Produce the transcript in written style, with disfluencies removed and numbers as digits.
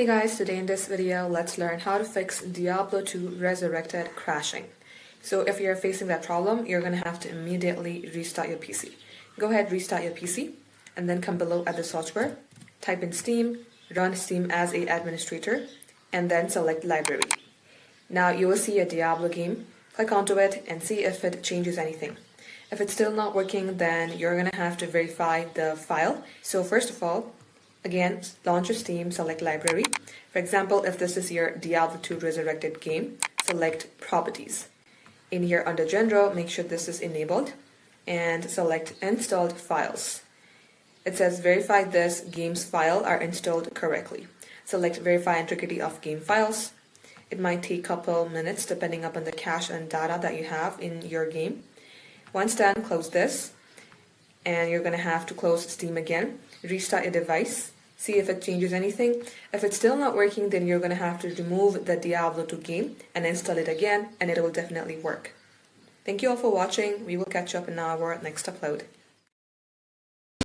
Hey guys, today in this video, let's learn how to fix Diablo 2 Resurrected crashing. So if you're facing that problem, you're going to have to immediately restart your PC. Go ahead, restart your PC, and then come below at the search bar, type in Steam, run Steam as an administrator, and then select Library. Now you will see a Diablo game. Click onto it and see if it changes anything. If it's still not working, then you're going to have to verify the file. So first of all, again, launch your Steam, select Library. For example, if this is your Diablo 2 Resurrected game, select Properties. In here under General, make sure this is enabled and select Installed Files. It says verify this game's file are installed correctly. Select Verify Integrity of Game Files. It might take a couple minutes depending upon the cache and data that you have in your game. Once done, close this. And you're going to have to close Steam again, restart your device, see if it changes anything. If it's still not working, then you're going to have to remove the Diablo 2 game and install it again, and it will definitely work. Thank you all for watching. We will catch up in our next upload.